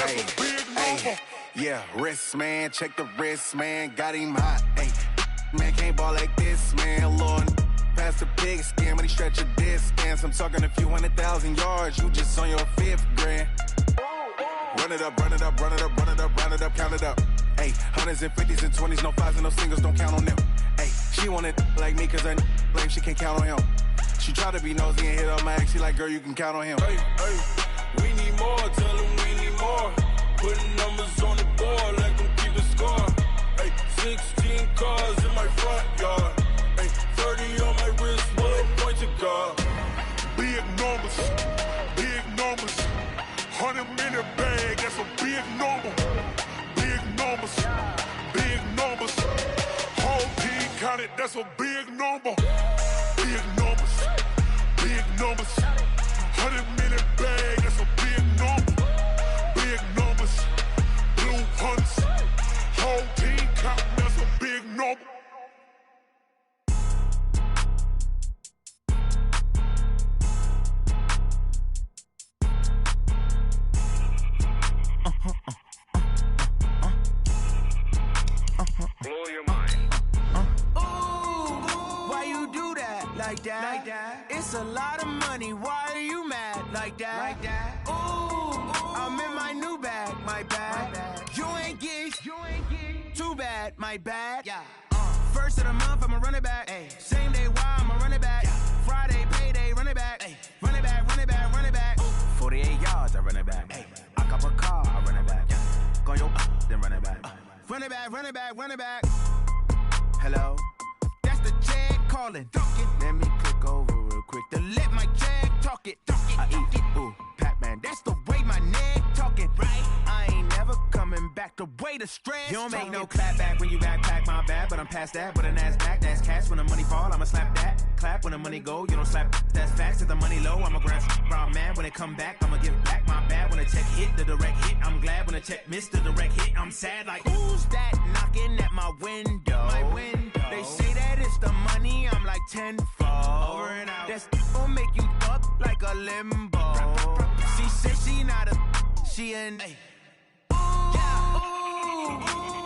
that's a big number. Yeah, wrist, man, check the wrist, man, got him hot. Hey, man, can't ball like this, man, Lord. Past the pig skin, when he stretch a distance. I'm talking a few 100,000 yards, you just on your 5th grand. Run it up, run it up, run it up, run it up, run it up, count it up. Hey, hundreds and 50s and 20s, no 5s and no singles, don't count on them. Hey, she want it like me, cause her blame, she can't count on him. She try to be nosy and hit up my ex, she like, girl, you can count on him. Hey, we need more, tell him we need more. Putting numbers on the board, let them keep the score. Hey, 16 cars in my front yard. Hey, 30 on my wrist, what point to guard. Big numbers, 100-minute bag, that's a big number. Big numbers, whole team counted, that's a big number. Big numbers, 100-minute bag, that's a big number. Big numbers, blue hunts, whole team counting, that's a big number. Blow your mind. Ooh, why you do that? Like that? It's a lot of money. Why are you mad? Like that? Ooh, I'm in my new bag. My bad. You ain't geek. Too bad. My bad. Yeah. First of the month, I'ma run it back. Ay. Same day, why I'ma run it back. Yeah. Friday, payday, run it back. Ay. Run it back. 48 yards, I run it back. Ay. I cop a car, I run it back. Yeah. Go your then run it back. Run it back. Hello? That's the Jag calling. Let me click over real quick to let my Jag talk it. I eat it, ooh, Pac-Man. That's the way my neck talking. Right? I ain't never coming back the way the stress. You don't make no clap back when you backpack, my bad. But I'm past that with a NASDAQ. That's cash when the money fall, I'ma slap that. Clap when the money go, you don't slap. That's facts. If the money low, I'ma grab brown man. When it come back, I'ma give back my bad. When the check hit, the direct hit, I'm glad. When the check missed the direct hit, I'm sad. Like, who's that knocking at my window? They say that it's the money, I'm like tenfold. Over and out. That's gon' make you up like a limbo. She said she not a, she an.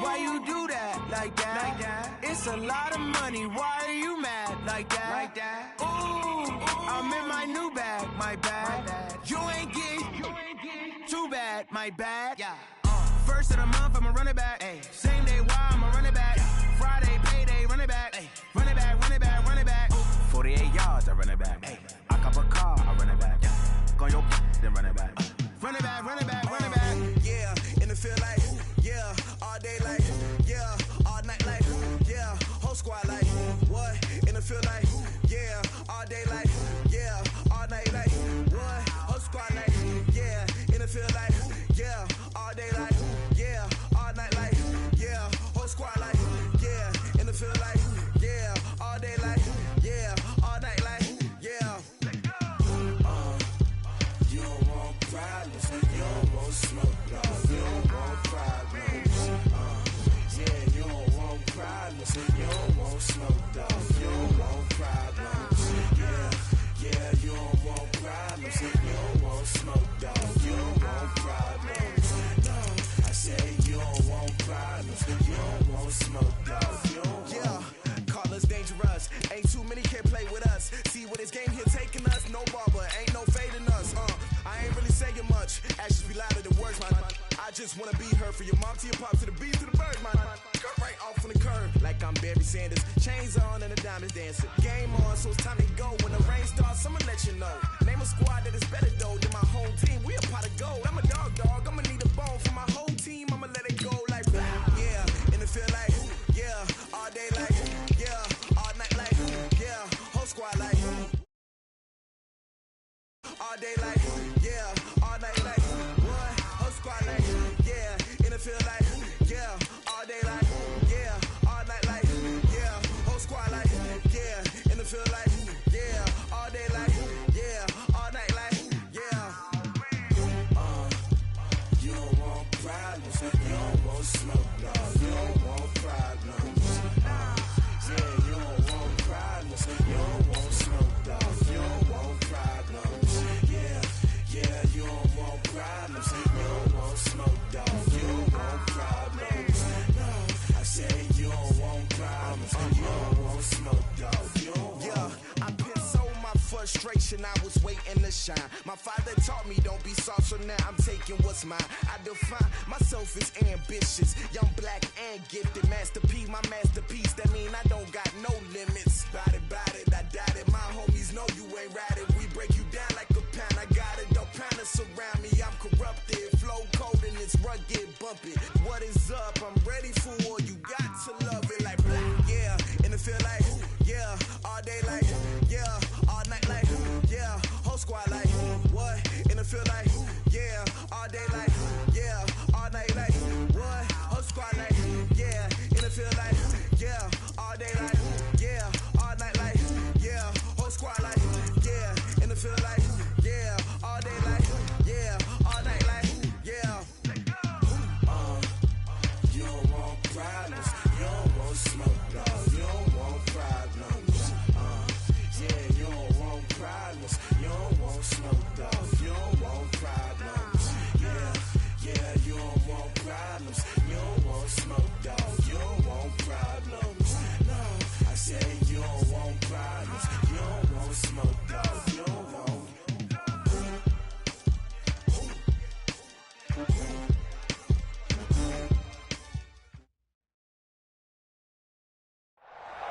Why you do that? Like that? It's a lot of money. Why are you mad? Like that? Ooh, I'm in my new bag. My bad. You ain't geek. Too bad. My bad. Yeah. First of the month, I'ma run it back. Ay. Same day, why I'ma run it back. Yeah. Friday, payday, run it back. Ay. Run it back. 48 yards, I run it back. Ay. I cop a car, I run it back. Yeah. Go your then run it back. Run it back. Yeah, in the field like, yeah, all day like, yeah, all night like, yeah, whole squad like, what? In the field like, yeah, all day like, yeah, all night like, what? Whole squad like, yeah, in the field like, yeah, all day like, yeah, all night like, yeah, whole squad like, yeah, in the field like, yeah, all day like, yeah, all night like, yeah. You don't want problems, you don't want smoke, you don't want problems. Yeah, you don't want problems, you don't want smoke, you don't want problems. Yeah, you don't want problems, you don't want smoke, you don't want problems. No, I said you don't want problems, you don't want smoke, you don't want. Yeah, call us dangerous, ain't too many can play with us. See what this game here taking us, no barber, ain't no fading us. I ain't really saying much, actions be louder than words, man. I just wanna be heard from your mom to your pop to the beat to the bird, man. Cut right off on the curb, like I'm Barry Sanders. Chains on and the diamonds dancing. Game on, so it's time to go. When the rain starts, I'ma let you know. Name a squad that is better though than my whole team. We a pot of gold. I'm a dog. I'ma need a bone for my whole team. I'ma let it go like blah. Yeah, in the field like, yeah, all day like, yeah, all night like, yeah, whole squad like, all day like, yeah, all night like, what? Whole squad like, yeah, in the field like, yeah, all day like, yeah, all night like, yeah, whole squad like, yeah, in the field like, yeah, all day like, yeah, all night like, yeah. You don't want problems, you don't want smoke, no, you don't want problems. Yeah, you don't want problems, you don't want smoke, no, you don't want problems. Yeah, you don't want problems, you don't want smoke. generation, I was waiting to shine. My father taught me don't be soft, so now I'm taking what's mine. I define myself as ambitious, young, black, and gifted. Master P, my masterpiece, that mean I don't got no limits. Bout it, I doubt it. My homies know you ain't ratted. We break you down like a pound. I got it, don't panic surround me. I'm corrupted, flow cold and it's rugged, bumpy. What is up? I'm ready for war. You got to love it like black, yeah. And it feel like, yeah. All day like, yeah. All night like, yeah. Whole squad like, what? And it feel like, yeah. All day like, yeah. All night like, what? Whole squad like, yeah. And it feel like, yeah. All day like, yeah. All night like, yeah. Whole squad like, yeah. And it feel like, yeah. All day like, yeah. All night like, yeah. You don't want problems. You don't want smoke, dog. You don't want problems. Yeah, you don't want problems. You don't want smoke, dog. You don't want problems. Yeah, you don't want problems. You don't want smoke, dog. You don't want problems. No, I said you don't want problems. You don't want smoke, dog. You don't want.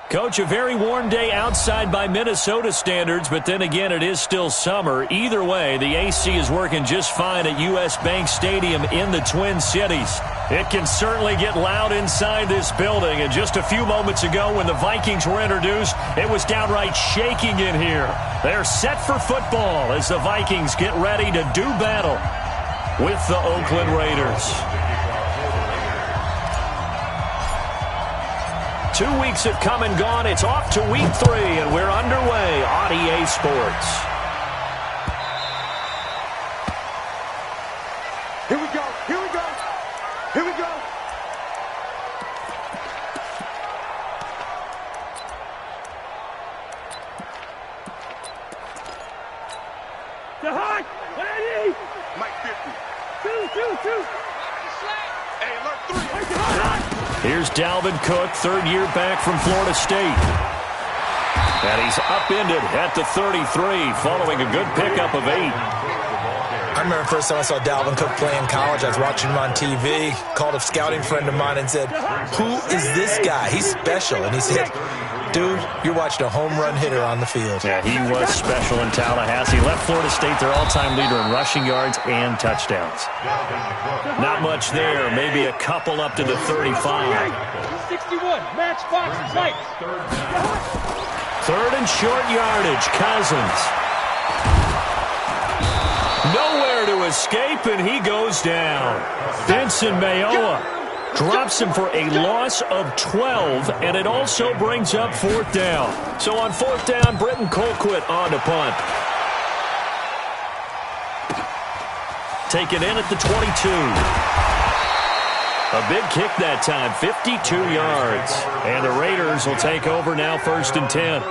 Coach, a very warm day outside by Minnesota standards, but then again, it is still summer. Either way, the AC is working just fine at U.S. Bank Stadium in the Twin Cities. It can certainly get loud inside this building, and just a few moments ago when the Vikings were introduced, it was downright shaking in here. They're set for football as the Vikings get ready to do battle with the Oakland Raiders. 2 weeks have come and gone. It's off to week 3, and we're underway on EA Sports. Here we go. Here we go. Here we go. The hot. Ready? Mike 50. Two. Hey, alert 3. Here's Dalvin Cook, third-year back from Florida State. And he's upended at the 33, following a good pickup of 8. I remember the first time I saw Dalvin Cook play in college. I was watching him on TV, called a scouting friend of mine and said, who is this guy? He's special. And he said, dude, you're watching a home run hitter on the field. Yeah, he was special in Tallahassee. Left Florida State their all-time leader in rushing yards and touchdowns. Not much there. Maybe a couple up to the 35. 61. Match box lights. Third and short yardage. Cousins. Nowhere to escape, and he goes down. Vincent Mayoa drops him for a loss of 12, and it also brings up 4th down. So on 4th down, Britton Colquitt on to punt. Taken in at the 22. A big kick that time, 52 yards. And the Raiders will take over now, 1st and 10.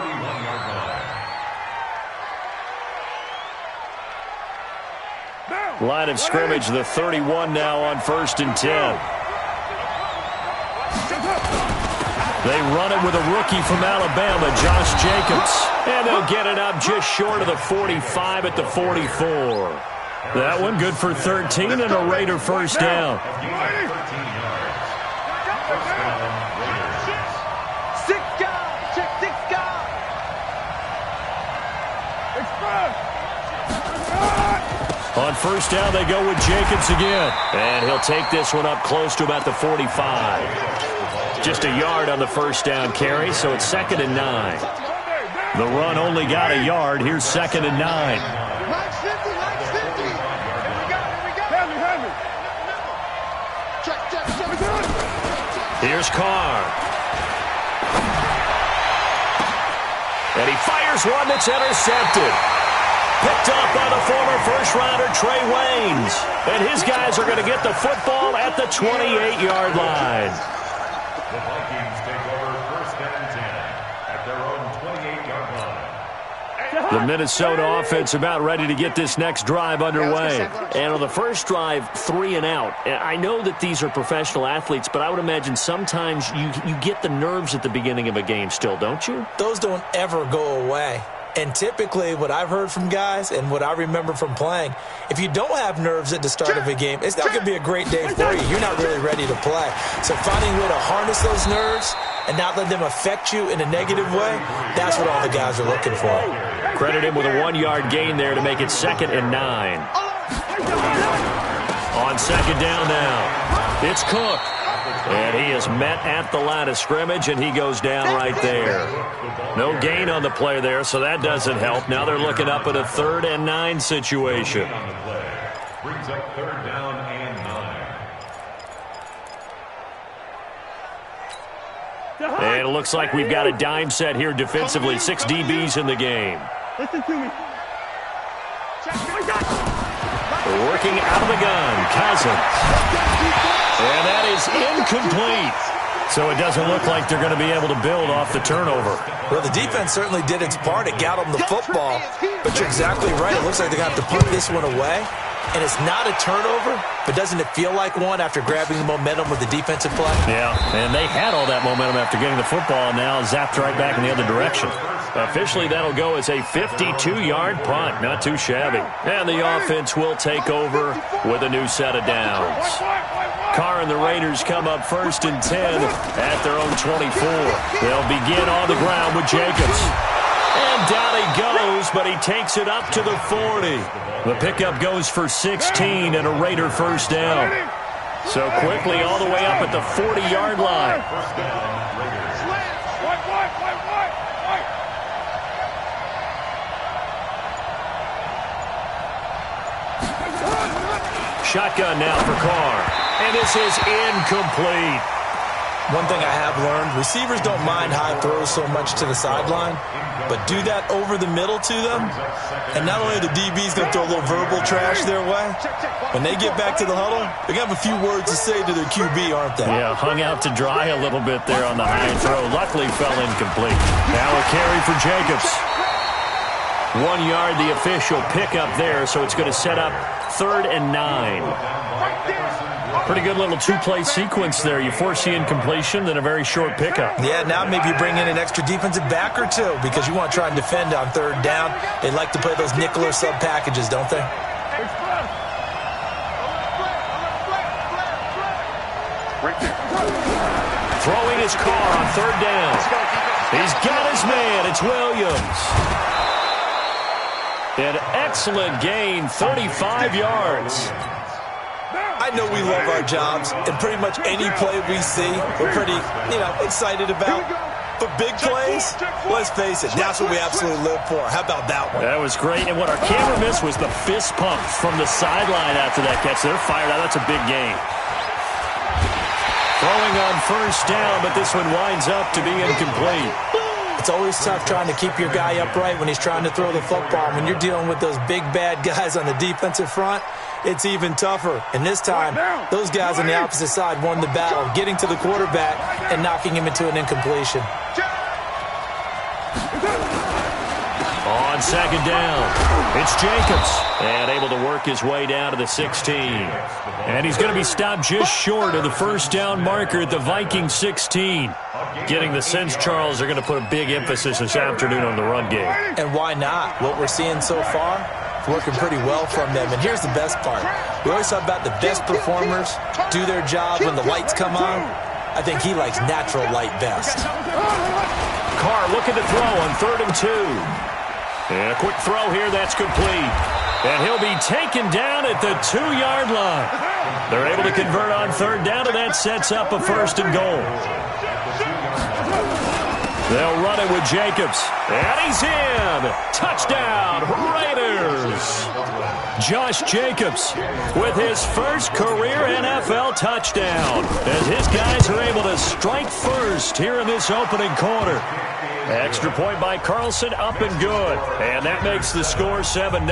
Line of scrimmage, the 31 now on 1st and 10. They run it with a rookie from Alabama, Josh Jacobs. And they'll get it up just short of the 45 at the 44. That one good for 13 and a Raider 1st down. On 1st down, they go with Jacobs again. And he'll take this one up close to about the 45. Just a yard on the 1st down carry, so it's 2nd and 9. The run only got a yard. Here's 2nd and 9. Here's Carr. And he fires one that's intercepted. Picked up by the former first-rounder Trey Waynes. And his guys are going to get the football at the 28-yard line. The Vikings take over 1st and 10 at their own 28-yard line. The Minnesota offense about ready to get this next drive underway. And on the first drive, 3 and out. I know that these are professional athletes, but I would imagine sometimes you get the nerves at the beginning of a game still, don't you? Those don't ever go away. And typically what I've heard from guys and what I remember from playing, if you don't have nerves at the start of a game, it's not going to be a great day for you. You're not really ready to play. So finding a way to harness those nerves and not let them affect you in a negative way, that's what all the guys are looking for. Credit him with a 1-yard gain there to make it 2nd and 9. On 2nd down now, it's Cook. And he is met at the line of scrimmage, and he goes down right there. No gain on the play there, so that doesn't help. Now they're looking up at a 3rd and 9 situation. Brings up 3rd down and 9. And it looks like we've got a dime set here defensively. 6 DBs in the game. Listen to me. Working out of the gun, Cousins. And that is incomplete. So it doesn't look like they're going to be able to build off the turnover. Well, the defense certainly did its part. It got them the football. But you're exactly right. It looks like they're going to have to punt this one away. And it's not a turnover, but doesn't it feel like one after grabbing the momentum with the defensive play? Yeah, and they had all that momentum after getting the football, and now zapped right back in the other direction. Officially, that'll go as a 52-yard punt. Not too shabby. And the offense will take over with a new set of downs. Carr and the Raiders come up 1st and 10 at their own 24. They'll begin on the ground with Jacobs. And down he goes, but he takes it up to the 40. The pickup goes for 16 and a Raider 1st down. So quickly all the way up at the 40-yard line. Shotgun now for Carr. And this is incomplete. One thing I have learned, receivers don't mind high throws so much to the sideline, but do that over the middle to them, and not only are the DBs going to throw a little verbal trash their way, when they get back to the huddle, they're going to have a few words to say to their QB, aren't they? Yeah, hung out to dry a little bit there on the high throw. Luckily fell incomplete. Now a carry for Jacobs. 1 yard, the official pickup there, so it's going to set up 3rd and 9. Pretty good little 2-play sequence there. You force the incompletion, then a very short pickup. Yeah, now maybe you bring in an extra defensive back or two because you want to try and defend on 3rd down. They like to play those nickel or sub packages, don't they? Throwing his Carr on 3rd down. He's got his man. It's Williams. An excellent gain, 35 yards. I know we love our jobs, and pretty much any play we see, we're pretty, excited about. But big plays, let's face it, that's what we absolutely live for. How about that one? That was great, and what our camera missed was the fist pump from the sideline after that catch. They're fired out. That's a big gain. Throwing on 1st down, but this one winds up to be incomplete. It's always tough trying to keep your guy upright when he's trying to throw the football. When you're dealing with those big, bad guys on the defensive front, it's even tougher. And this time, those guys on the opposite side won the battle, getting to the quarterback and knocking him into an incompletion. On 2nd down, it's Jacobs. And able to work his way down to the 16. And he's going to be stopped just short of the 1st down marker at the Vikings 16. Getting the sense, Charles, they're going to put a big emphasis this afternoon on the run game. And why not? What we're seeing so far, it's working pretty well from them. And here's the best part. We always talk about the best performers do their job when the lights come on. I think he likes natural light best. Carr looking to throw on 3rd and 2. And a quick throw here, that's complete. And he'll be taken down at the 2-yard line. They're able to convert on 3rd down, and that sets up a 1st and goal. They'll run it with Jacobs. And he's in. Touchdown, Raiders. Josh Jacobs with his first career NFL touchdown as his guys are able to strike first here in this opening quarter. Extra point by Carlson, up and good. And that makes the score 7-0.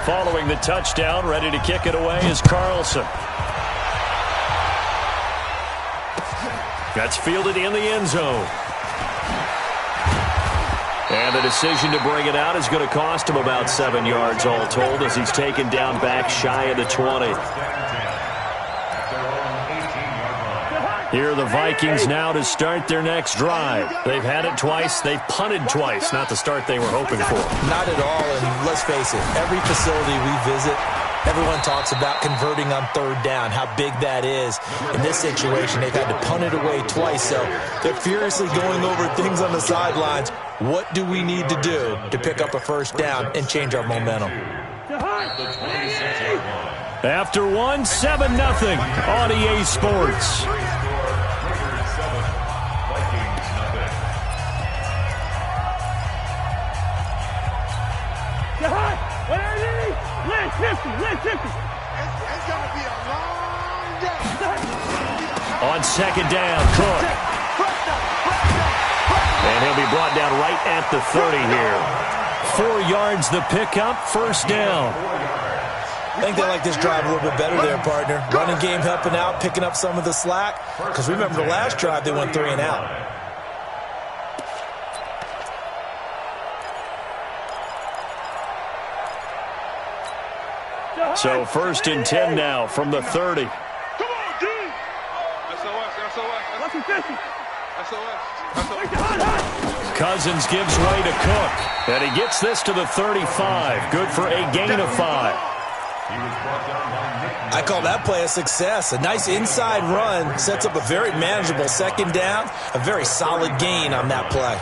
Following the touchdown, ready to kick it away is Carlson. That's fielded in the end zone. And the decision to bring it out is going to cost him about 7 yards all told as he's taken down back shy of the 20. Here are the Vikings now to start their next drive. They've had it twice. They've punted twice. Not the start they were hoping for. Not at all, and let's face it, every facility we visit, everyone talks about converting on third down, how big that is. In this situation, they've had to punt it away twice, so they're furiously going over things on the sidelines. What do we need to do to pick up a first down and change our momentum? After one, 7-0 on EA Sports. On second down, Cook. And he'll be brought down right at the 30 here. 4 yards the pickup, first down. I think they like this drive a little bit better there, partner. Running game helping out, picking up some of the slack. Because remember the last drive, they went 3 and out. So 1st and 10 now from the 30. Come on, D! Cousins gives way to Cook. And he gets this to the 35. Good for a gain of 5. I call that play a success. A nice inside run sets up a very manageable second down. A very solid gain on that play.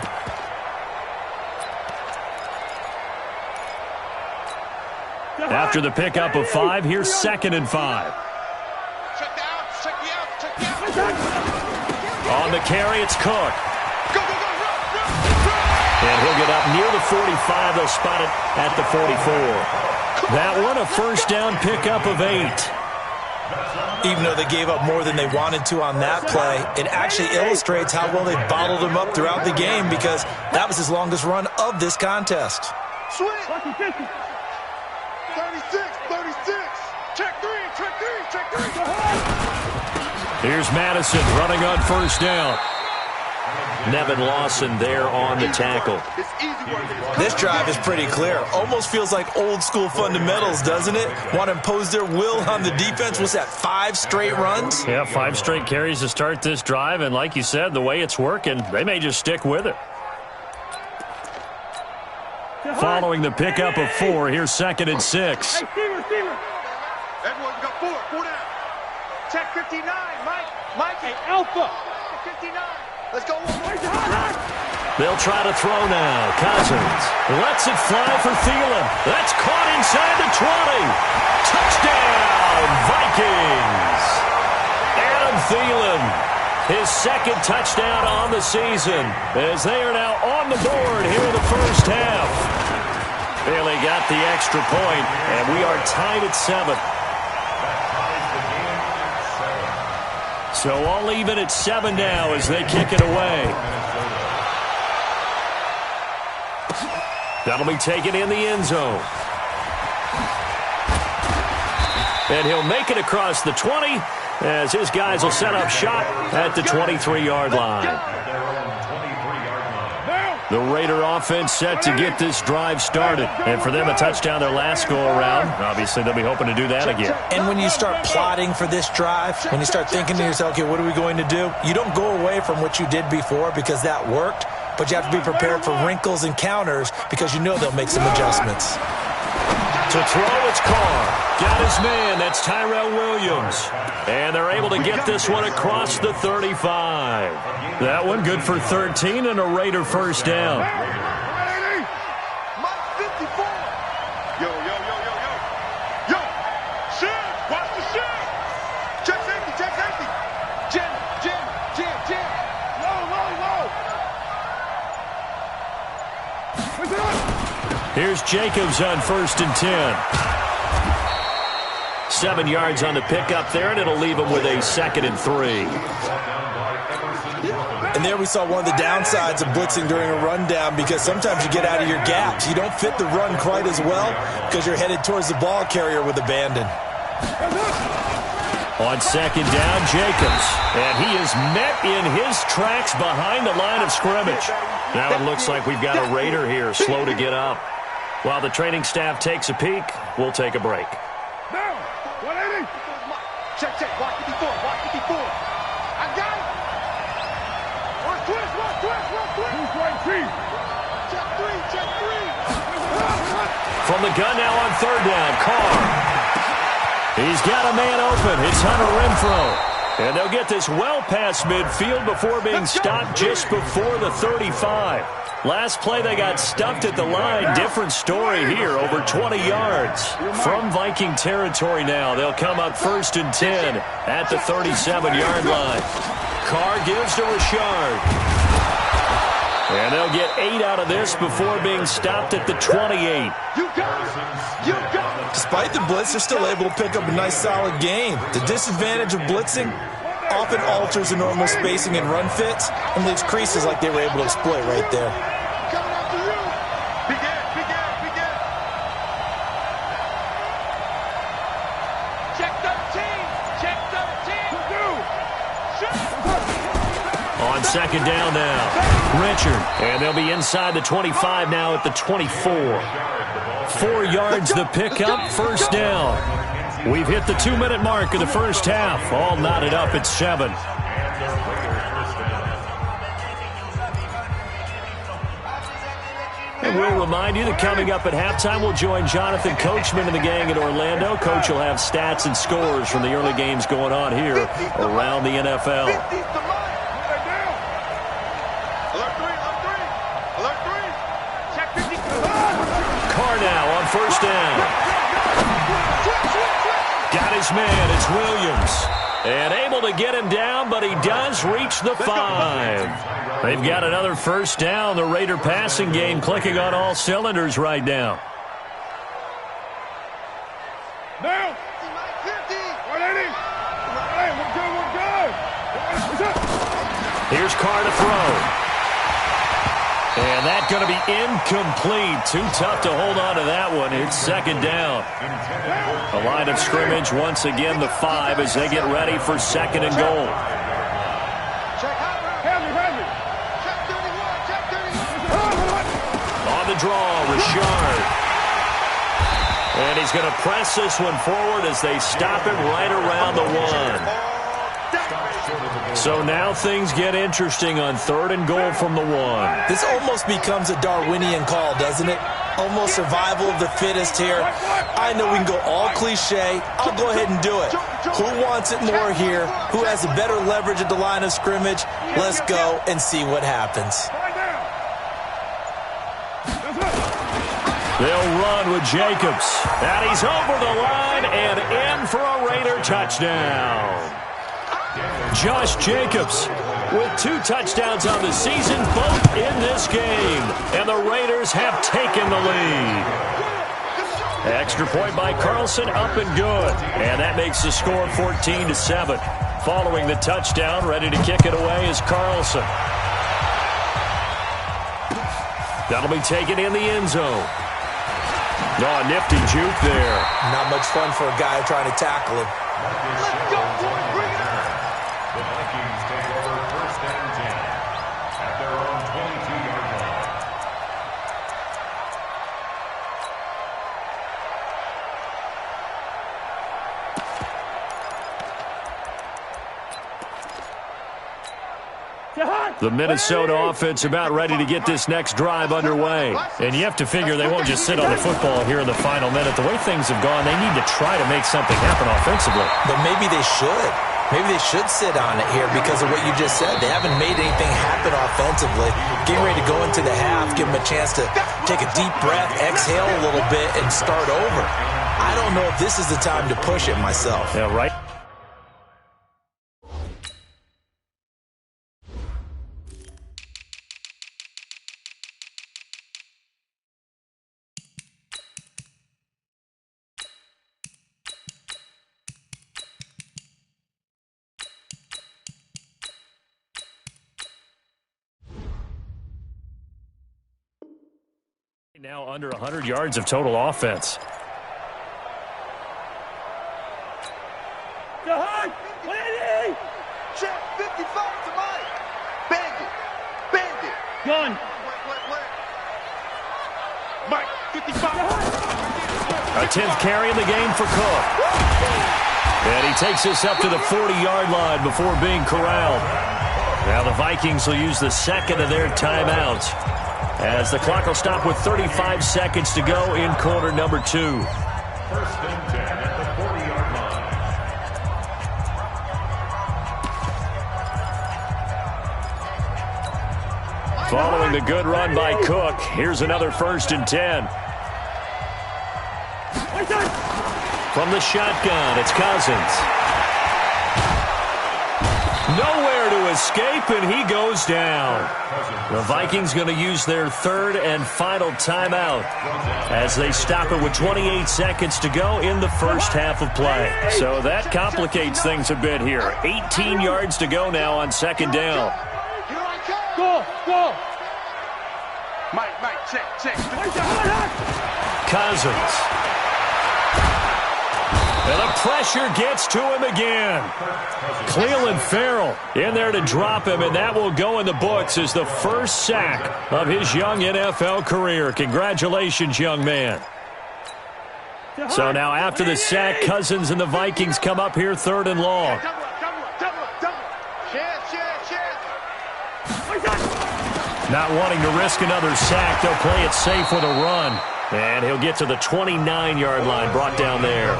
After the pickup of 5, here's 2nd and 5. On the carry, it's Cook. And he'll get up near the 45. They'll spot it at the 44. That one, a first down pickup of 8. Even though they gave up more than they wanted to on that play, it actually illustrates how well they bottled him up throughout the game because that was his longest run of this contest. Swing! 36, 36. Check 3. Here's Madison running on first down. Nevin Lawson there on the tackle. This drive is pretty clear. Almost feels like old school fundamentals, doesn't it? Want to impose their will on the defense. Was that 5 straight runs? Yeah, 5 straight carries to start this drive. And like you said, the way it's working, they may just stick with it. Following the pickup of 4, here's 2nd and 6. Hey, Steamer. Everyone got 4 down. Check 59, Mike. Hey, Alpha. 59. Let's go. They'll try to throw now. Cousins lets it fly for Thielen. That's caught inside the 20. Touchdown, Vikings. Adam Thielen, his 2nd touchdown on the season, as they are now on the board here in the first half. Bailey got the extra point, and we are tied at 7. So all even at 7 now as they kick it away. That'll be taken in the end zone. And he'll make it across the 20 as his guys will set up shop at the 23-yard line. The Raider offense set to get this drive started. And for them, a touchdown their last go-around. Obviously, they'll be hoping to do that again. And when you start plotting for this drive, when you start thinking to yourself, okay, what are we going to do? You don't go away from what you did before because that worked, but you have to be prepared for wrinkles and counters because you know they'll make some adjustments. To throw, it's Carr. Got his man. That's Tyrell Williams. And they're able to get this one across the 35. That one good for 13 and a Raider first down. Mike 54. Yo. Shit, watch the shit. Check safety. Jim. Low. Here's Jacobs on 1st and 10. 7 yards on the pickup there, and it'll leave him with a 2nd and 3. And there we saw one of the downsides of blitzing during a rundown because sometimes you get out of your gaps. You don't fit the run quite as well because you're headed towards the ball carrier with abandon. On 2nd down, Jacobs. And he is met in his tracks behind the line of scrimmage. Now it looks like we've got a Raider here, slow to get up. While the training staff takes a peek, we'll take a break. Check. Watch 54. I got it. From the gun now on third down, Carr. He's got a man open. It's Hunter Renfrow. And they'll get this well past midfield before being stopped just before the 35. Last play, they got stuffed at the line. Different story here, over 20 yards. From Viking territory now, they'll come up 1st and 10 at the 37-yard line. Carr gives to Richard. And they'll get 8 out of this before being stopped at the 28. Despite the blitz, they're still able to pick up a nice, solid gain. The disadvantage of blitzing often alters the normal spacing and run fits and leaves creases like they were able to exploit right there. On second down now, Richard. And they'll be inside the 25 now at the 24. 4 yards the pickup, 1st down. We've hit the 2-minute mark of the first half. All knotted up at 7. And we'll remind you that coming up at halftime, we'll join Jonathan Coachman and the gang in Orlando. Coach will have stats and scores from the early games going on here around the NFL. Carr now on 1st down. Got his man. It's Williams. And able to get him down, but he does reach the 5. They've got another 1st down. The Raider passing game clicking on all cylinders right now. Now. Here's Carr to throw. And that's going to be incomplete. Too tough to hold on to that one. It's 2nd down. A line of scrimmage once again, the 5, as they get ready for 2nd and goal. On the draw, Richard. And he's going to press this one forward as they stop it right around the 1. So now things get interesting on 3rd and goal from the 1. This almost becomes a Darwinian call, doesn't it? Almost survival of the fittest here. I know we can go all cliche. I'll go ahead and do it. Who wants it more here? Who has a better leverage at the line of scrimmage? Let's go and see what happens. They'll run with Jacobs. And he's over the line and in for a Raider touchdown. Josh Jacobs with 2 touchdowns on the season, both in this game. And the Raiders have taken the lead. Extra point by Carlson, up and good. And that makes the score 14-7. Following the touchdown, ready to kick it away is Carlson. That'll be taken in the end zone. Oh, nifty juke there. Not much fun for a guy trying to tackle him. Let's go, boys. Bring it on. The Vikings take over 1st and 10 at their own 22-yard line. The Minnesota offense about ready to get this next drive underway. And you have to figure they won't just sit on the football here in the final minute. The way things have gone, they need to try to make something happen offensively. But maybe they should. Maybe they should sit on it here because of what you just said. They haven't made anything happen offensively. Getting ready to go into the half, give them a chance to take a deep breath, exhale a little bit, and start over. I don't know if this is the time to push it myself. Yeah, right. Now under 100 yards of total offense. Check 55 to Mike. Bandit. Bandit. Gun. Mike, 55. A 10th carry in the game for Cook. And he takes this up to the 40-yard line before being corralled. Now the Vikings will use the second of their timeouts as the clock will stop with 35 seconds to go in quarter number 2. First and 10 at the 40-yard line. Following the good run by Cook, here's another first and 10. From the shotgun, it's Cousins. Nowhere to escape, and he goes down. The Vikings going to use their third and final timeout as they stop it with 28 seconds to go in the first half of play. So that complicates things a bit here. 18 yards to go now on second down. Go! Mike, check. Cousins. And the pressure gets to him again. Cleveland Farrell in there to drop him, and that will go in the books as the first sack of his young NFL career. Congratulations, young man. So now after the sack, Cousins and the Vikings come up here third and long. Not wanting to risk another sack, they'll play it safe with a run. And he'll get to the 29-yard line, brought down there.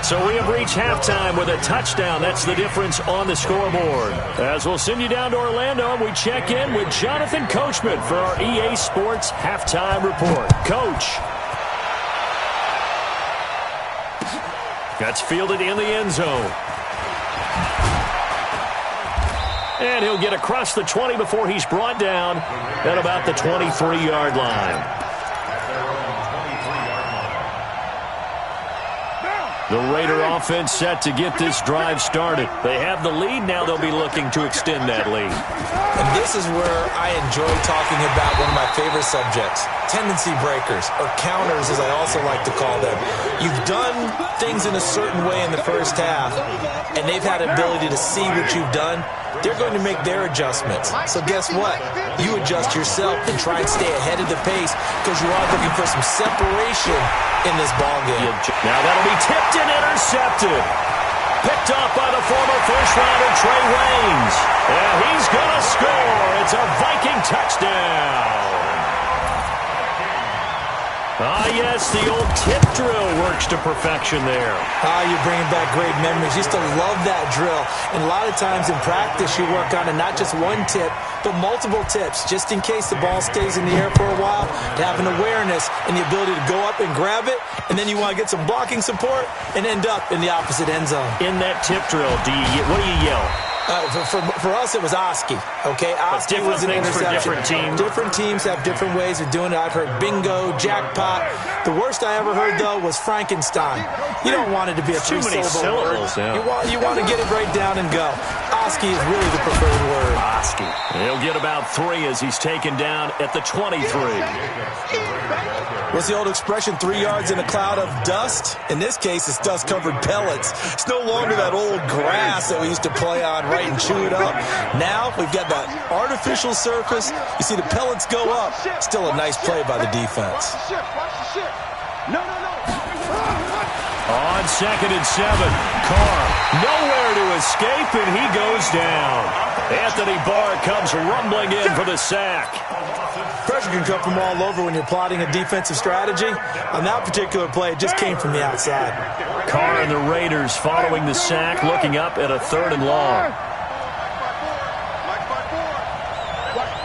So we have reached halftime with a touchdown. That's the difference on the scoreboard. As we'll send you down to Orlando, and we check in with Jonathan Coachman for our EA Sports Halftime Report. Coach. That's fielded in the end zone. And he'll get across the 20 before he's brought down at about the 23-yard line. The Raider offense set to get this drive started. They have the lead. Now they'll be looking to extend that lead. And this is where I enjoy talking about one of my favorite subjects, tendency breakers, or counters as I also like to call them. You've done things in a certain way in the first half, and they've had the ability to see what you've done. They're going to make their adjustments. So guess what? You adjust yourself and try and stay ahead of the pace because you are looking for some separation in this ballgame. Now that'll be tipped and intercepted. Picked off by the former first-rounder Trey Waynes. And he's going to score. It's a Viking touchdown. Yes, the old tip drill works to perfection there. You're bringing back great memories. Used to love that drill. And a lot of times in practice, you work on it, not just one tip, but multiple tips, just in case the ball stays in the air for a while, to have an awareness and the ability to go up and grab it, and then you want to get some blocking support and end up in the opposite end zone. In that tip drill, what do you yell? For us, it was Oski. Okay, Oski was an interception. Different teams. Different teams have different ways of doing it. I've heard bingo, jackpot. The worst I ever heard, though, was Frankenstein. You don't want it to be a three-syllable word. Yeah. You want to get it right down and go. Oski is really the preferred word. Oski. He'll get about 3 as he's taken down at the 23. What's the old expression, 3 yards in a cloud of dust? In this case, it's dust-covered pellets. It's no longer that old grass that we used to play on, right, and chew it up. Now we've got that artificial surface. You see the pellets go up. Still a nice play by the defense. No. On 2nd and 7, Carr nowhere to escape, and he goes down. Anthony Barr comes rumbling in for the sack. Pressure can come from all over when you're plotting a defensive strategy. On that particular play, it just came from the outside. Carr and the Raiders following the sack, looking up at a 3rd and long.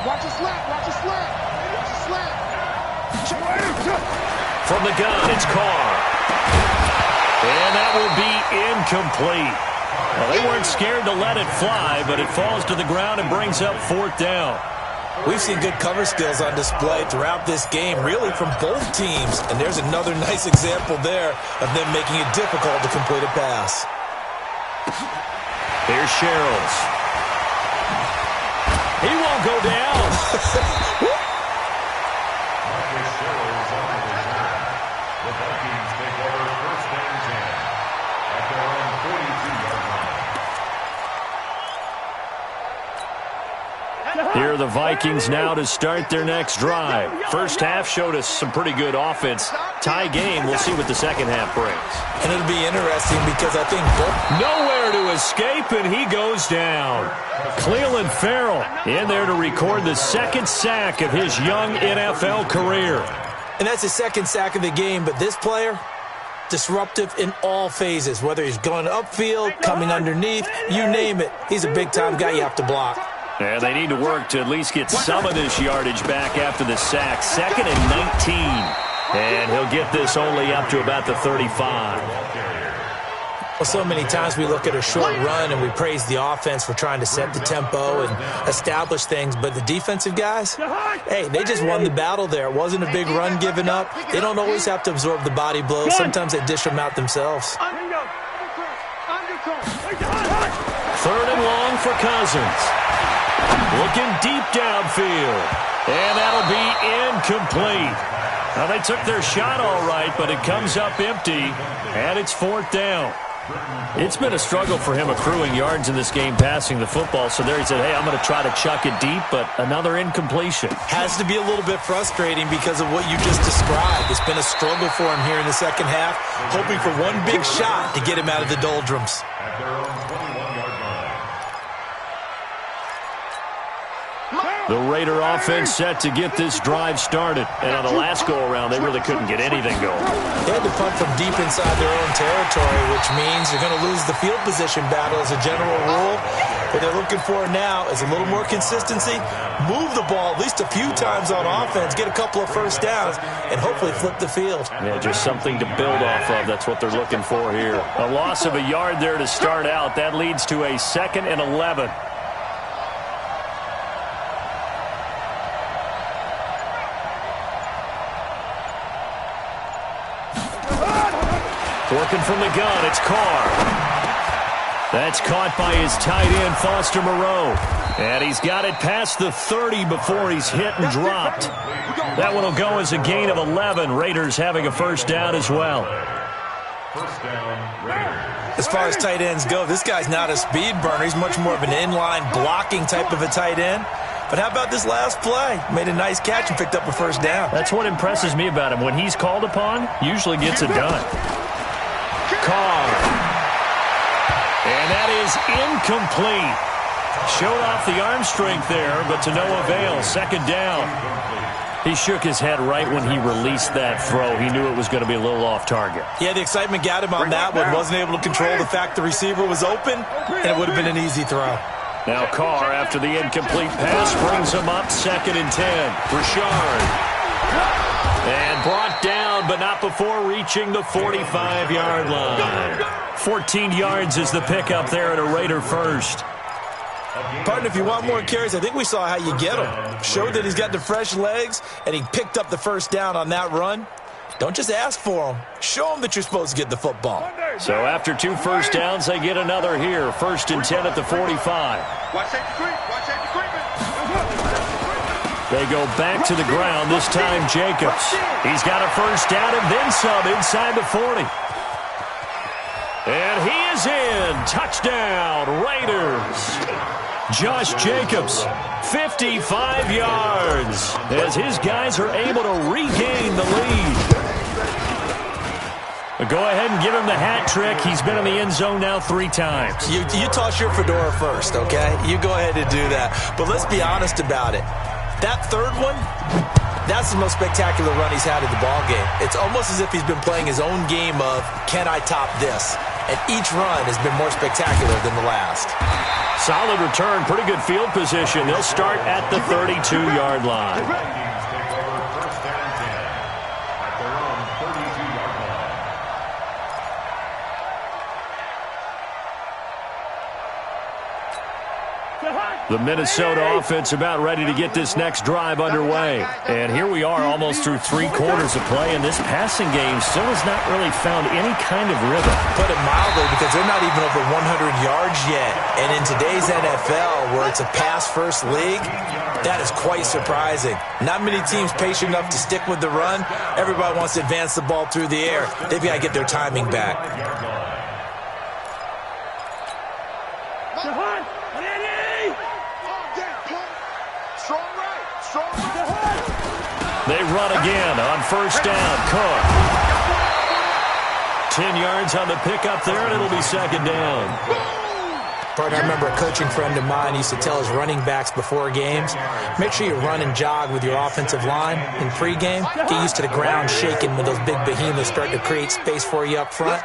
Watch the slant. From the gun, it's Carr. And that will be incomplete. Well, they weren't scared to let it fly, but it falls to the ground and brings up 4th down. We've seen good cover skills on display throughout this game, really from both teams. And there's another nice example there of them making it difficult to complete a pass. Here's Sherrills. He won't go down. The Vikings take over first and 10 at their own 42-yard line. Here are the Vikings now to start their next drive. First half showed us some pretty good offense. Tie game, we'll see what the second half brings. And it'll be interesting because I think both... Nowhere nowhere to escape, and he goes down. Clelin Ferrell in there to record the second sack of his young NFL career. And that's his second sack of the game, but this player, disruptive in all phases, whether he's going upfield, coming underneath, you name it. He's a big-time guy you have to block. And they need to work to at least get some of this yardage back after the sack. 2nd and 19. And he'll get this only up to about the 35. Well, so many times we look at a short run and we praise the offense for trying to set the tempo and establish things, but the defensive guys, hey, they just won the battle there. It wasn't a big run given up. They don't always have to absorb the body blows. Sometimes they dish them out themselves. 3rd and long for Cousins. Looking deep downfield. And that'll be incomplete. Now, they took their shot all right, but it comes up empty, and it's 4th down. It's been a struggle for him accruing yards in this game passing the football, so there he said, hey, I'm going to try to chuck it deep, but another incompletion. Has to be a little bit frustrating because of what you just described. It's been a struggle for him here in the second half, hoping for one big shot to get him out of the doldrums. At their own 21-yard line. The Raider offense set to get this drive started. And on the last go-around, they really couldn't get anything going. They had to punt from deep inside their own territory, which means you're going to lose the field position battle as a general rule. What they're looking for now is a little more consistency, move the ball at least a few times on offense, get a couple of first downs, and hopefully flip the field. Yeah, just something to build off of. That's what they're looking for here. A loss of a yard there to start out. That leads to a 2nd and 11. Working from the gun, it's Carr. That's caught by his tight end, Foster Moreau. And he's got it past the 30 before he's hit and dropped. That one will go as a gain of 11. Raiders having a first down as well. First down, Raiders. As far as tight ends go, this guy's not a speed burner. He's much more of an inline blocking type of a tight end. But how about this last play? Made a nice catch and picked up a first down. That's what impresses me about him. When he's called upon, usually gets it done. Carr. And that is incomplete. Showed off the arm strength there, but to no avail. 2nd down. He shook his head right when he released that throw. He knew it was going to be a little off target. Yeah, the excitement got him on that one. Wasn't able to control the fact the receiver was open, and it would have been an easy throw. Now Carr, after the incomplete pass, brings him up 2nd and 10. Richard. And brought down, but not before reaching the 45-yard line. 14 yards is the pickup there at a Raider first. Partner, if you want more carries, I think we saw how you get him. Showed that he's got the fresh legs, and he picked up the first down on that run. Don't just ask for him. Show him that you're supposed to get the football. So after 2 first downs, they get another here. 1st and 10 at the 45. Watch safety creep. Watch safety creeping. They go back to the ground, this time Jacobs. He's got a first down and then some inside the 40. And he is in. Touchdown, Raiders. Josh Jacobs, 55 yards, as his guys are able to regain the lead. But go ahead and give him the hat trick. He's been in the end zone now 3 times. You toss your fedora first, okay? You go ahead and do that. But let's be honest about it. That third one, that's the most spectacular run he's had in the ballgame. It's almost as if he's been playing his own game of, can I top this? And each run has been more spectacular than the last. Solid return, pretty good field position. They'll start at the 32-yard line. Vikings take over 1st and 10 at their own 32-yard line. The Minnesota offense about ready to get this next drive underway. And here we are almost through 3 quarters of play, and this passing game still has not really found any kind of rhythm. Put it mildly, because they're not even over 100 yards yet. And in today's NFL, where it's a pass-first league, that is quite surprising. Not many teams patient enough to stick with the run. Everybody wants to advance the ball through the air. They've got to get their timing back. They run again on 1st down. Cook. 10 yards on the pickup there, and it'll be second down. Partner, I remember a coaching friend of mine used to tell his running backs before games, make sure you run and jog with your offensive line in pregame. Get used to the ground shaking when those big behemoths start to create space for you up front.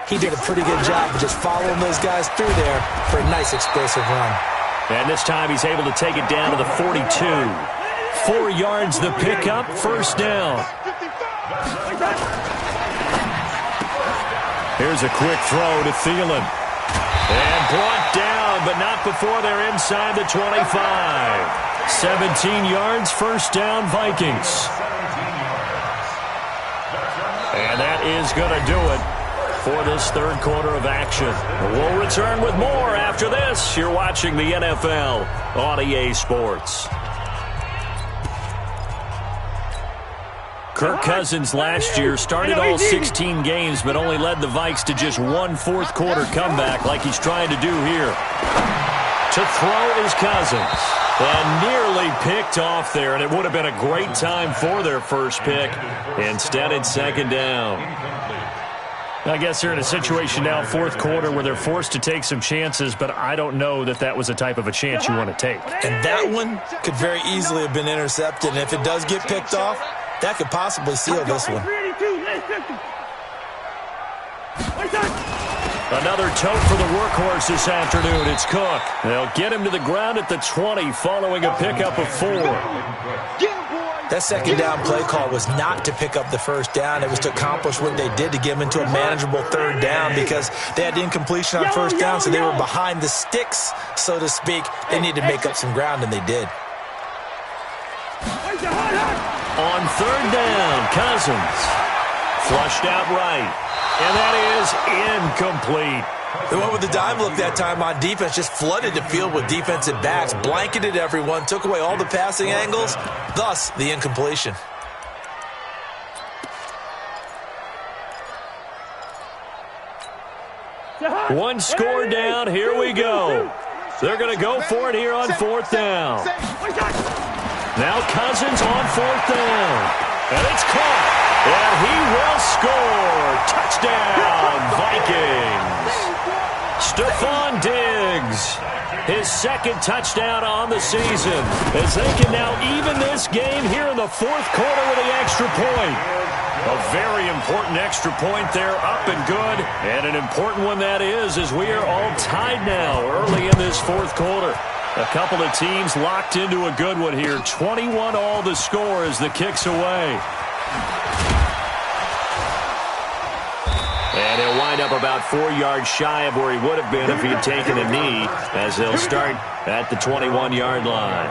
He did a pretty good job of just following those guys through there for a nice explosive run. And this time he's able to take it down to the 42. 4 yards the pickup, first down. Here's a quick throw to Thielen. And brought down, but not before they're inside the 25. 17 yards, first down, Vikings. And that is going to do it for this third quarter of action. We'll return with more after this. You're watching the NFL on EA Sports. Kirk Cousins last year started all 16 games, but only led the Vikes to just one fourth-quarter comeback like he's trying to do here. To throw is Cousins. And nearly picked off there, and it would have been a great time for their first pick. Instead, it's second down. I guess they're in a situation now, fourth quarter, where they're forced to take some chances, but I don't know that that was the type of a chance you want to take. And that one could very easily have been intercepted, and if it does get picked off, that could possibly seal this one. Another tote for the workhorse this afternoon. It's Cook. They'll get him to the ground at the 20 following a pickup of 4. That second down play call was not to pick up the first down. It was to accomplish what they did to get them into a manageable third down because they had incompletion on first down, so they were behind the sticks, so to speak. They needed to make up some ground, and they did. On third down, Cousins. Flushed out right. And that is incomplete. They went with the dime look that time on defense, just flooded the field with defensive backs, blanketed everyone, took away all the passing angles, thus the incompletion. One score down, here we go. They're going to go for it here on fourth down. Now Cousins on fourth down. And it's caught. And he will score. Touchdown, Vikings. Stephon Diggs, his second touchdown on the season, as they can now even this game here in the fourth quarter with the extra point. A very important extra point there, up and good. And an important one that is, as we are all tied now early in this fourth quarter. A couple of teams locked into a good one here. 21 all the score as the kick's away. And he'll wind up about 4 yards shy of where he would have been if he had taken a knee, as they'll start at the 21-yard line.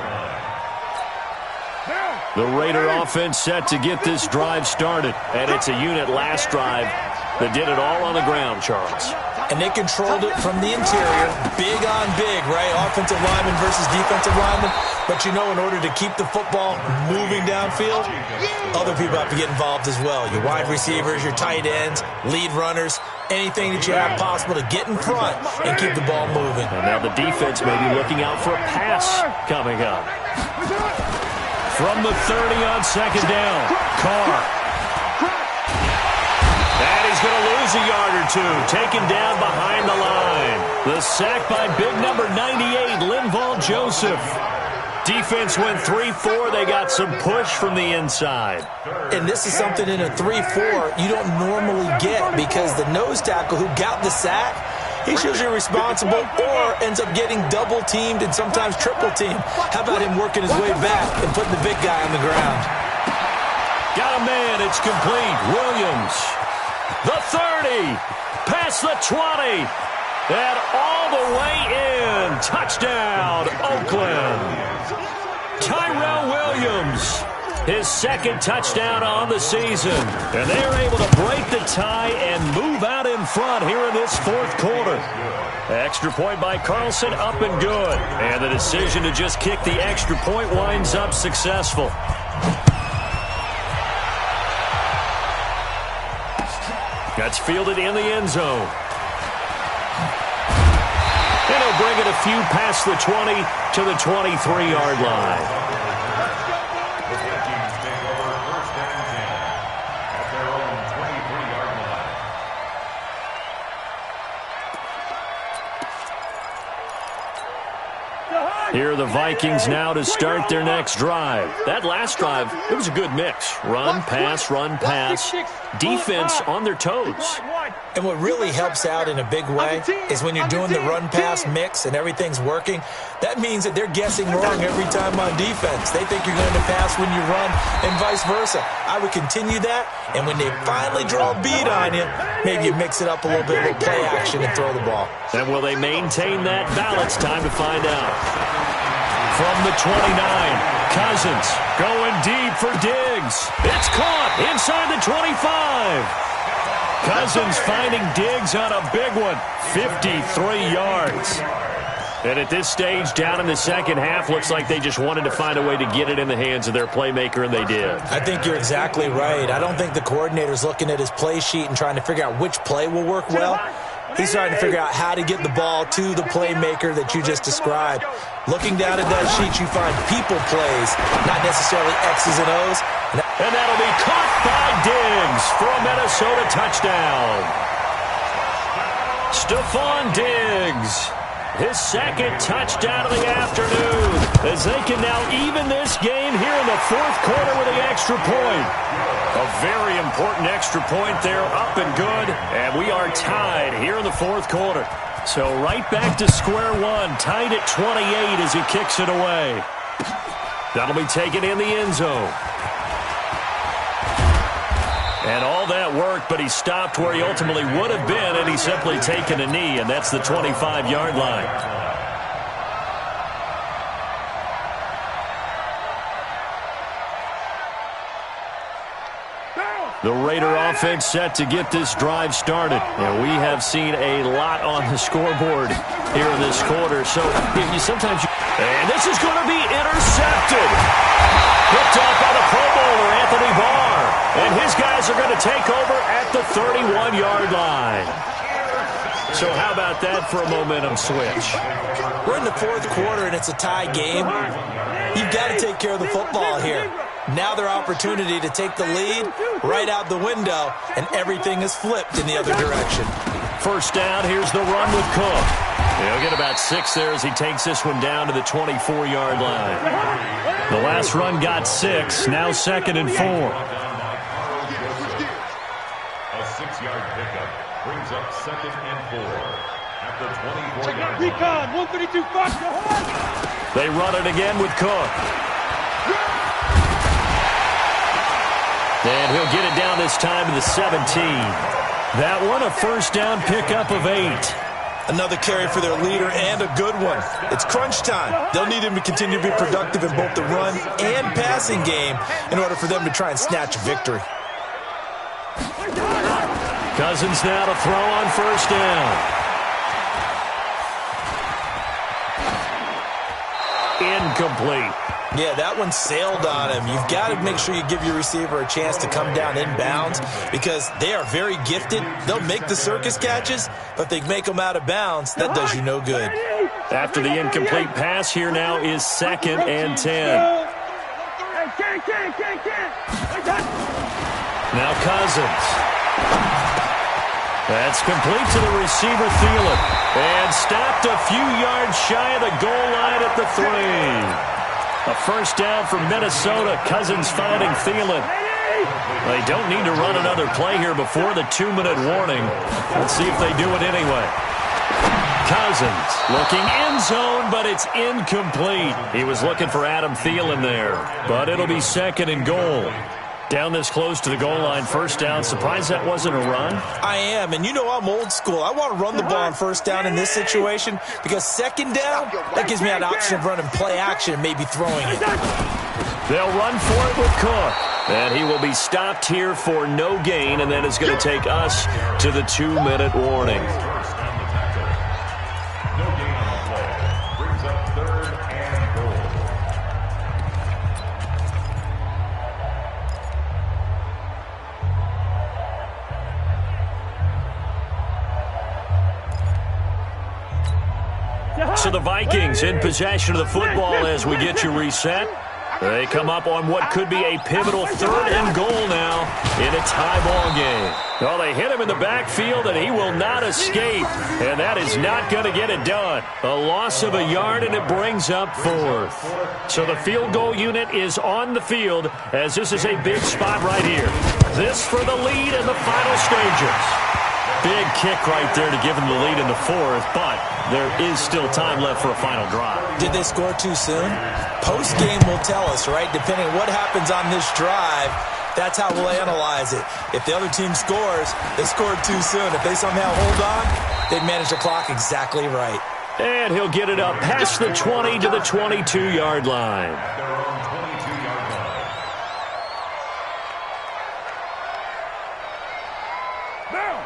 The Raider offense set to get this drive started, and it's a unit last drive that did it all on the ground, Charles. And they controlled it from the interior, big on big, right? Offensive lineman versus defensive lineman. But, you know, in order to keep the football moving downfield, other people have to get involved as well. Your wide receivers, your tight ends, lead runners, anything that you have possible to get in front and keep the ball moving. And now the defense may be looking out for a pass coming up. From the 30 on second down, Carr. And he's going to lose a yard or two, taken down behind the line. The sack by big number 98, Linval Joseph. Defense went 3-4. They got some push from the inside. And this is something in a 3-4 you don't normally get because the nose tackle who got the sack, he's usually responsible or ends up getting double-teamed and sometimes triple-teamed. How about him working his way back and putting the big guy on the ground? Got a man. It's complete. Williams. The 30. Past the 20. And all the way in. Touchdown, Oakland. Tyrell Williams, his second touchdown on the season. And they're able to break the tie and move out in front here in this fourth quarter. Extra point by Carlson, up and good. And the decision to just kick the extra point winds up successful. That's fielded in the end zone. And he'll bring it a few past the 20 to the 23-yard line. The Vikings take over first and 10 at their own 23-yard line. Here are the Vikings now to start their next drive. That last drive, it was a good mix. Run, pass, defense on their toes. And what really helps out in a big way is when you're doing the run-pass mix and everything's working, that means that they're guessing wrong every time on defense. They think you're going to pass when you run and vice versa. I would continue that, and when they finally draw a beat on you, maybe you mix it up a little bit with play action and throw the ball. And will they maintain that balance? Time to find out. From the 29, Cousins going deep for Diggs. It's caught inside the 25. Cousins finding Diggs on a big one, 53 yards. And at this stage, down in the second half, looks like they just wanted to find a way to get it in the hands of their playmaker, and they did. I think you're exactly right. I don't think the coordinator's looking at his play sheet and trying to figure out which play will work well. He's trying to figure out how to get the ball to the playmaker that you just described. Looking down at that sheet, you find people plays, not necessarily X's and O's. And that'll be caught by Diggs for a Minnesota touchdown. Stephon Diggs, his second touchdown of the afternoon, as they can now even this game here in the fourth quarter with the extra point. A very important extra point there, up and good, and we are tied here in the fourth quarter. So right back to square one, tied at 28 as he kicks it away. That'll be taken in the end zone. And all that work, but he stopped where he ultimately would have been, and he's simply taken a knee, and that's the 25-yard line. The Raider offense set to get this drive started. And we have seen a lot on the scoreboard here in this quarter. So and this is going to be intercepted. Picked off by the Pro Bowler, Anthony Barr. And his guys are going to take over at the 31-yard line. So how about that for a momentum switch? We're in the fourth quarter, and it's a tie game. You've got to take care of the football here. Now their opportunity to take the lead right out the window, and everything is flipped in the other direction. First down, here's the run with Cook. He'll get about 6 there as he takes this one down to the 24-yard line. The last run got 6, now 2nd and 4. A 6-yard pickup brings up 2nd and 4 at the 24-yard line. Recon, 132 Fox. They run it again with Cook. And he'll get it down this time to the 17. That one, a first down pickup of 8. Another carry for their leader and a good one. It's crunch time. They'll need him to continue to be productive in both the run and passing game in order for them to try and snatch a victory. Cousins now to throw on first down. Incomplete. Yeah, that one sailed on him. You've got to make sure you give your receiver a chance to come down inbounds because they are very gifted. They'll make the circus catches, but if they make them out of bounds, that does you no good. After the incomplete pass, here now is 2nd and 10. Now Cousins. That's complete to the receiver, Thielen. And stopped a few yards shy of the goal line at the 3. A first down for Minnesota. Cousins finding Thielen. They don't need to run another play here before the 2-minute warning. Let's see if they do it anyway. Cousins looking end zone, but it's incomplete. He was looking for Adam Thielen there, but it'll be 2nd and goal. Down this close to the goal line, first down. Surprised that wasn't a run? I am, and you know I'm old school. I want to run the ball on first down in this situation because 2nd down, that gives me an option of running play action and maybe throwing it. They'll run for it with Cook. And he will be stopped here for no gain, and then it's going to take us to the 2-minute warning. No gain on the play. Brings up 3rd and goal. So the Vikings in possession of the football as we get you reset. They come up on what could be a pivotal 3rd and goal now in a tie ball game. Well, they hit him in the backfield, and he will not escape. And that is not going to get it done. A loss of a yard, and it brings up 4th. So the field goal unit is on the field, as this is a big spot right here. This for the lead in the final stages. Big kick right there to give him the lead in the 4th, but there is still time left for a final drive. Did they score too soon? Post-game will tell us, right? Depending on what happens on this drive, that's how we'll analyze it. If the other team scores, they scored too soon. If they somehow hold on, they've managed the clock exactly right. And he'll get it up past the 20 to the 22-yard line.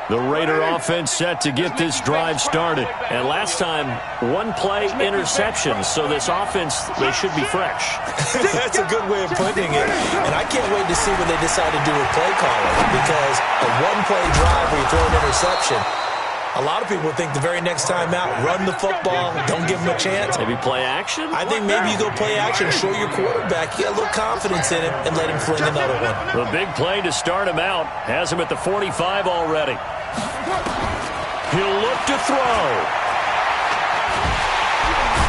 The Raider offense set to get this drive started. And last time, 1-play interception. So this offense, they should be fresh. That's a good way of putting it. And I can't wait to see what they decide to do with play calling. Because a 1-play drive where you throw an interception, a lot of people think the very next time out, run the football, don't give them a chance. Maybe play action? I think maybe you go play action, show your quarterback, you got a little confidence in him, and let him fling another one. The big play to start him out has him at the 45 already. He'll look to throw.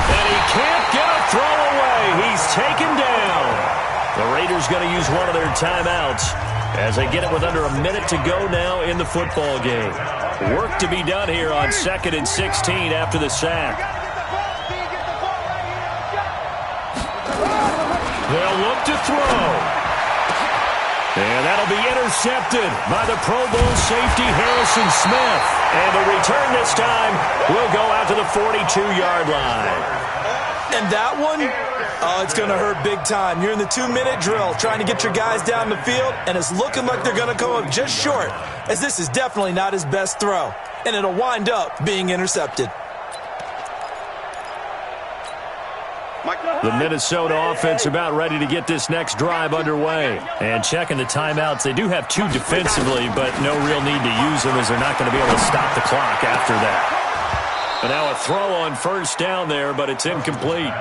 And he can't get a throw away. He's taken down. The Raiders going to use one of their timeouts as they get it with under a minute to go now in the football game. Work to be done here on 2nd and 16 after the sack. They'll look to throw. And that'll be intercepted by the Pro Bowl safety Harrison Smith. And the return this time will go out to the 42-yard line. And that one, it's going to hurt big time. You're in the 2-minute drill trying to get your guys down the field, and it's looking like they're going to come up just short, as this is definitely not his best throw. And it'll wind up being intercepted. The Minnesota offense about ready to get this next drive underway. And checking the timeouts, they do have 2 defensively, but no real need to use them as they're not going to be able to stop the clock after that. And now a throw on 1st down there, but it's incomplete.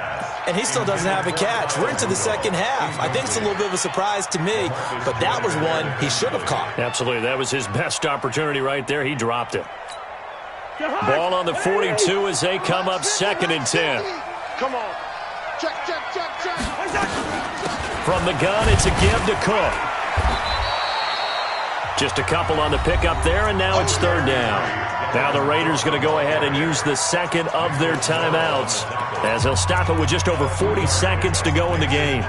And he still doesn't have a catch. We're into the 2nd half. I think it's a little bit of a surprise to me, but that was one he should have caught. Absolutely. That was his best opportunity right there. He dropped it. Ball on the 42 as they come up 2nd and 10. Come on. Check. From the gun, it's a give to Cook. Just a couple on the pickup there, and now it's 3rd down. Now the Raiders going to go ahead and use the 2nd of their timeouts as they'll stop it with just over 40 seconds to go in the game.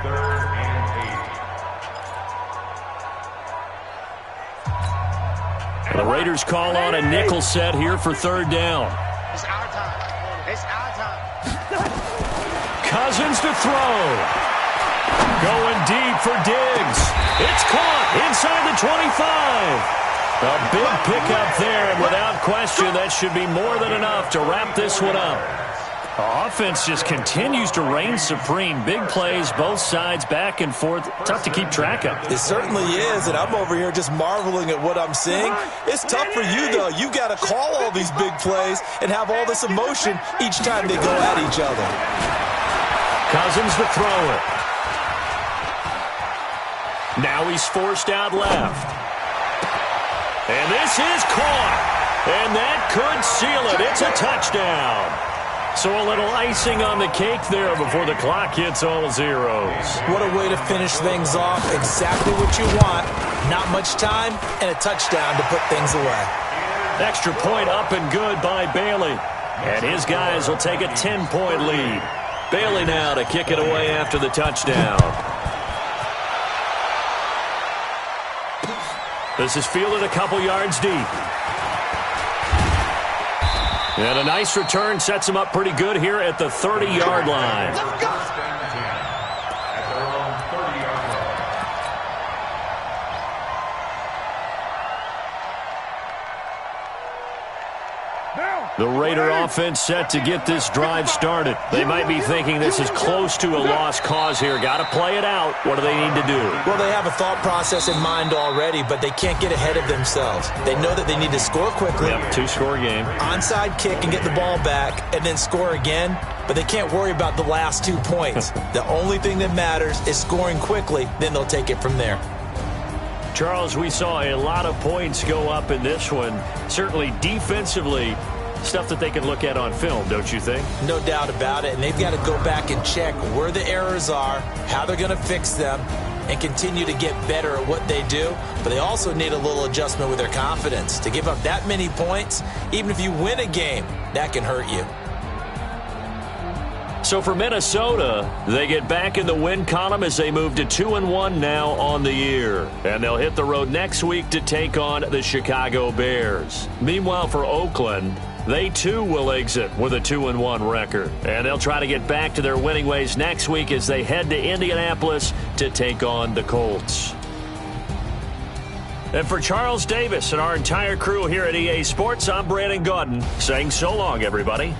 The Raiders call on a nickel set here for 3rd down. It's our time. It's our time. Cousins to throw. Going deep for Diggs. It's caught inside the 25. A big pickup there, and without question, that should be more than enough to wrap this one up. Offense just continues to reign supreme. Big plays, both sides, back and forth. Tough to keep track of. It certainly is, and I'm over here just marveling at what I'm seeing. It's tough for you, though. You've got to call all these big plays and have all this emotion each time they go at each other. Cousins to throw it. Now he's forced out left. And this is caught. And that could seal it. It's a touchdown. So a little icing on the cake there before the clock hits all zeros. What a way to finish things off. Exactly what you want. Not much time and a touchdown to put things away. Extra point up and good by Bailey. And his guys will take a 10-point lead. Bailey now to kick it away after the touchdown. This is fielded a couple yards deep. And a nice return sets him up pretty good here at the 30-yard line. The Raider offense set to get this drive started. They might be thinking this is close to a lost cause here. Got to play it out. What do they need to do? Well, they have a thought process in mind already, but they can't get ahead of themselves. They know that they need to score quickly. Yep, two-score game. Onside kick and get the ball back and then score again, but they can't worry about the last 2 points. The only thing that matters is scoring quickly, then they'll take it from there. Charles, we saw a lot of points go up in this one. Certainly defensively, stuff that they can look at on film, don't you think? No doubt about it, and they've got to go back and check where the errors are, how they're going to fix them, and continue to get better at what they do. But they also need a little adjustment with their confidence. To give up that many points, even if you win a game, that can hurt you. So for Minnesota, they get back in the win column as they move to 2-1 now on the year. And they'll hit the road next week to take on the Chicago Bears. Meanwhile, for Oakland, they too will exit with a 2-1 record. And they'll try to get back to their winning ways next week as they head to Indianapolis to take on the Colts. And for Charles Davis and our entire crew here at EA Sports, I'm Brandon Gaudin saying so long, everybody.